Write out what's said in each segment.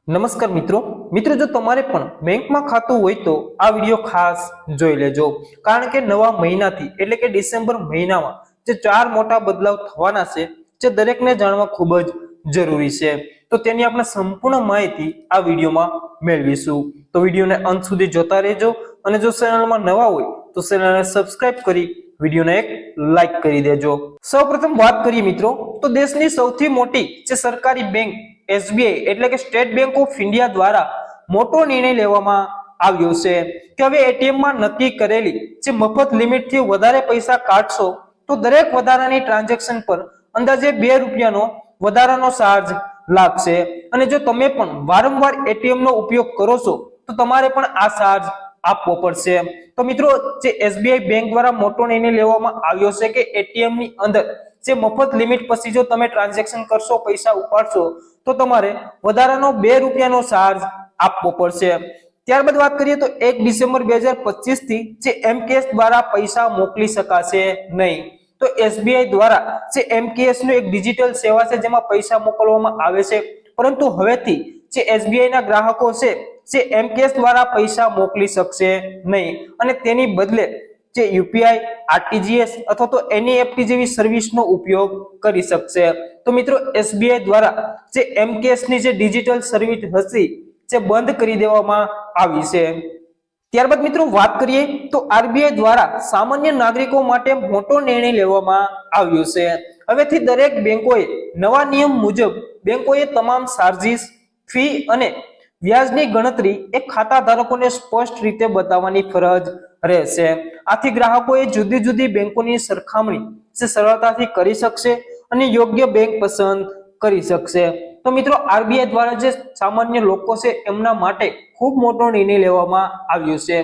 નમસ્કાર મિત્રો જો તમારે પણ બેંકમાં ખાતું હોય તો આ વિડિયો ખાસ જોઈ લેજો કારણ કે નવા મહિનાથી એટલે કે ડિસેમ્બર મહિનામાં જે ચાર મોટા બદલાવ થવાના છે જે દરેકને જાણવા ખૂબ જ જરૂરી છે તો તેની આપણે સંપૂર્ણ માહિતી આ વિડિયોમાં મેળવીશું તો વિડિયોને અંત સુધી જોતા રહેજો અને જો ચેનલમાં નવા હોય તો ચેનલને સબસ્ક્રાઇબ કરી વિડિયોને એક લાઈક કરી દેજો। સૌપ્રથમ વાત કરીએ મિત્રો તો દેશની સૌથી મોટી જે સરકારી બેંક એસબીઆઈ એટલે કે સ્ટેટ બેંક ઓફ ઇન્ડિયા દ્વારા મોટો નિર્ણય લેવામાં આવ્યો છે કે હવે એટીએમ માં નક્કી કરેલી જે મફત લિમિટ થી વધારે પૈસા કાઢશો તો દરેક વધારાની ટ્રાન્ઝેક્શન પર અંદાજે 2 રૂપિયાનો વધારાનો ચાર્જ લાગશે અને જો તમે પણ વારંવાર એટીએમ નો ઉપયોગ કરો છો તો તમારે પણ આ ચાર્જ આપવો પડશે। તો મિત્રો જે એસબીઆઈ બેંક દ્વારા મોટો નિર્ણય લેવામાં આવ્યો છે કે એટીએમ ની અંદર જે મફત લિમિટ પછી જો તમે ટ્રાન્ઝેક્શન કરશો પૈસા ઉપાડશો તો તમારે વધારાનો 2 રૂપિયાનો ચાર્જ આપવો પડશે। ત્યારબાદ વાત કરીએ તો 1 ડિસેમ્બર 2025 થી જે એમકેએસ દ્વારા પૈસા મોકલી શકાશે નહીં। તો એસબીઆઈ દ્વારા જે એમકેએસ નું એક ડિજિટલ સેવા છે જેમાં પૈસા મોકલવામાં આવે છે પરંતુ હવેથી જે એસબીઆઈ ના ગ્રાહકો છે જે એમકેએસ દ્વારા પૈસા મોકલી શકશે નહીં અને તેની બદલે જે યુપીઆઈ આરટીજીએસ અથવા તો એનઈએફટી જેવી સર્વિસનો ઉપયોગ કરી શકશે। તો મિત્રો એસબીઆઈ દ્વારા જે એમકેએસ ની જે ડિજિટલ સર્વિસ હતી જે બંધ કરી દેવામાં આવી છે। ત્યારબાદ મિત્રો વાત કરીએ તો આરબીઆઈ દ્વારા સામાન્ય નાગરિકો માટે મોટો નિર્ણય લેવામાં આવ્યો છે। હવેથી દરેક બેંકોએ નવા નિયમ મુજબ બેંકોએ તમામ ચાર્જીસ ફી અને વ્યાજની ગણતરી એક ખાતા ધારકોને સ્પષ્ટ રીતે બતાવવાની ફરજ રહેશે। આથી ગ્રાહકોએ જુદી જુદી બેંકોની સરખામણી જે સરળતાથી કરી શકશે અને યોગ્ય બેંક પસંદ કરી શકશે। તો મિત્રો આરબીઆઈ દ્વારા જે સામાન્ય લોકો છે એમના માટે ખૂબ મોટો નિર્ણય લેવામાં આવ્યો છે।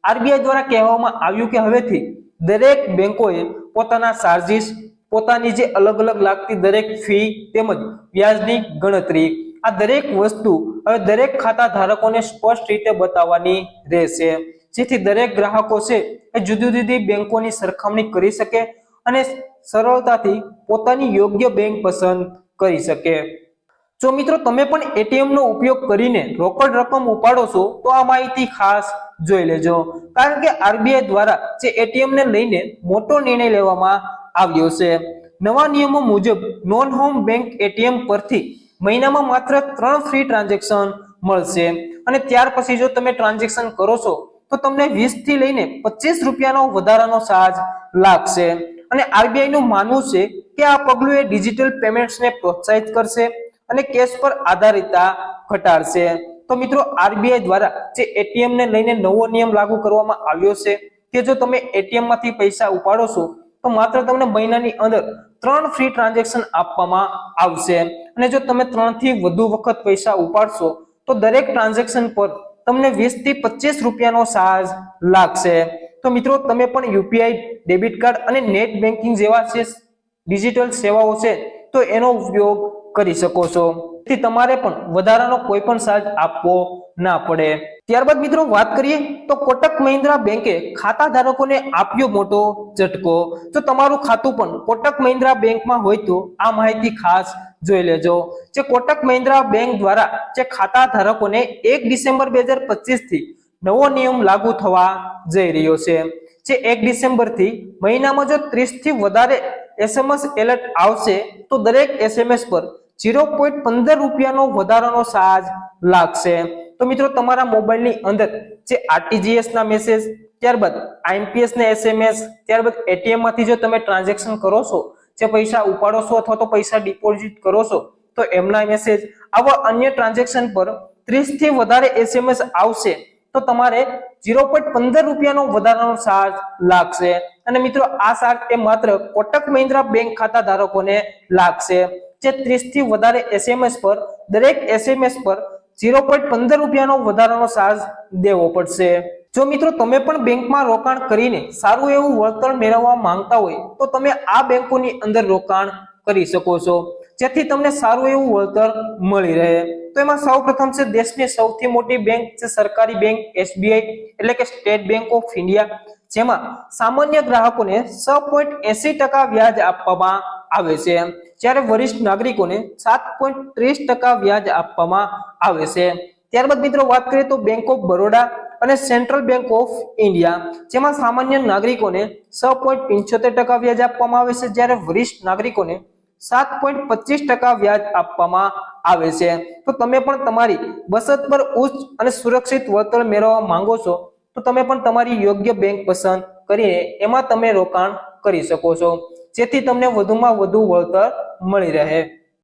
આરબીઆઈ દ્વારા કહેવામાં આવ્યું કે હવેથી દરેક બેંકોએ પોતાના ચાર્જીસ પોતાની જે અલગ અલગ લાગતી દરેક ફી તેમજ વ્યાજની ગણતરી આ દરેક વસ્તુ હવે દરેક ખાતા ધારકોને સ્પષ્ટ રીતે બતાવવાની રહેશે જેથી દરેક ગ્રાહકો છે એ જુદી જુદી બેંકોની સરખામણી કરી શકે અને સરળતાથી પોતાની યોગ્ય બેંક પસંદ કરી શકે। જો મિત્રો તમે પણ એટીએમ નો ઉપયોગ કરીને રોકડ રકમ ઉપાડો છો તો આ માહિતી ખાસ જોઈ લેજો કારણ કે આરબીઆઈ દ્વારા જે એટીએમ ને લઈને મોટો નિર્ણય લેવામાં આવ્યો છે। નવા નિયમો મુજબ નોન હોમ બેંક એટીએમ પરથી મહિનામાં માત્ર 3 ફ્રી ટ્રાન્ઝેક્શન મળશે અને ત્યાર પછી જો તમે ટ્રાન્ઝેક્શન કરો છો તો તમને 20 થી લઈને 25 રૂપિયાનો વધારાનો ચાર્જ લાગશે અને આરબીઆઈ નું માનવું છે કે આ પગલું એ ડિજિટલ પેમેન્ટ્સને પ્રોત્સાહિત કરશે અને કેશ પર આધારિતતા ઘટાડશે। તો મિત્રો આરબીઆઈ દ્વારા જે એટીએમ ને લઈને નવો નિયમ લાગુ કરવામાં આવ્યો છે કે જો તમે એટીએમ માંથી પૈસા ઉપાડો છો તો માત્ર તમને મહિનાની અંદર 3 ફ્રી ટ્રાન્ઝેક્શન આપવામાં આવશે અને જો તમે 3 થી વધુ વખત પૈસા ઉપાડશો તો દરેક ટ્રાન્ઝેક્શન પર તમને 20 થી 25 રૂપિયાનો ચાર્જ લાગશે। તો મિત્રો તમે પણ યુપીઆઈ ડેબિટ કાર્ડ અને નેટ બેન્કિંગ જેવા છે ડિજિટલ સેવાઓ છે તો એનો ઉપયોગ કરી શકો છો તેથી તમારે પણ વધારાનો કોઈ પણ ચાર્જ આપવો ના પડે। ત્યારબાદ મિત્રો વાત કરીએ તો કોટક મહિન્દ્રા બેંકે ખાતા ધારકોને આપ્યો મોટો ઝટકો। જો તમારું ખાતું પણ કોટક મહિન્દ્રા બેંકમાં હોય તો આ માહિતી ખાસ જોઈ લેજો। જે કોટક મહિન્દ્રા બેંક દ્વારા જે ખાતા ધારકોને 1 ડિસેમ્બર 2025 થી નવો નિયમ લાગુ થવા જઈ રહ્યો છે જે 1 ડિસેમ્બર થી મહિનામાં જો 30 થી વધારે એસએમએસ એલર્ટ આવશે તો દરેક એસએમએસ પર 0.15 રૂપિયાનો વધારાનો ચાર્જ લાગશે। તો મિત્રો તમારા મોબાઈલની અંદર જે આરટીજીએસ ના મેસેજ ત્યારબાદ આઈએમપીએસ ના એસએમએસ ત્યારબાદ એટીએમ માંથી જો તમે ટ્રાન્ઝેક્શન કરો છો જે પૈસા ઉપાડો છો અથવા તો પૈસા ડિપોઝિટ કરો છો તો એમના મેસેજ આવા અન્ય ટ્રાન્ઝેક્શન પર 30 થી વધારે એસએમએસ આવશે તો તમારે 0.15 રૂપિયાનો વધારાનો ચાર્જ લાગશે અને મિત્રો આ ચાર્જ એ માત્ર કોટક મહિન્દ્રા બેંક ખાતા ધારકોને લાગશે જે 30 થી વધારે એસએમએસ પર દરેક એસએમએસ પર 0.15 રૂપિયાનો વધારાનો ચાર્જ દેવો પડશે। જો મિત્રો તમે પણ બેંકમાં રોકાણ કરીને સારું એવું વળતર મેળવવા માંગતા હોય તો તમે આ બેંકોની અંદર રોકાણ કરી શકો છો જેથી તમને સારું એવું વળતર મળી રહે। તો એમાં સૌપ્રથમ છે દેશની સૌથી મોટી બેંક છે સરકારી બેંક એસબીઆઈ એટલે કે સ્ટેટ બેંક ઓફ ઇન્ડિયા જેમાં સામાન્ય ગ્રાહકોને 6.80% વ્યાજ આપવામાં આવે છે, જ્યારે વરિષ્ઠ નાગરિકોને 7.30% વ્યાજ આપવામાં આવે છે. ત્યારબાદ મિત્રો વાત કરીએ તો બેંક ઓફ બરોડા અને સેન્ટ્રલ બેંક ઓફ ઇન્ડિયા, જેમાં સામાન્ય નાગરિકોને 6.75% વ્યાજ આપવામાં આવે છે, જ્યારે વરિષ્ઠ નાગરિકોને 7.25% વ્યાજ આપવામાં આવે છે. તો તમે પણ તમારી બચત પર ઉચ્ચ અને સુરક્ષિત વળતર મેળવવા માંગો છો તો તમે પણ તમારી યોગ્ય બેંક પસંદ કરીને એમાં તમે રોકાણ કરી શકો છો, જેથી તમને વધુમાં વધુ વળતર મળી રહે.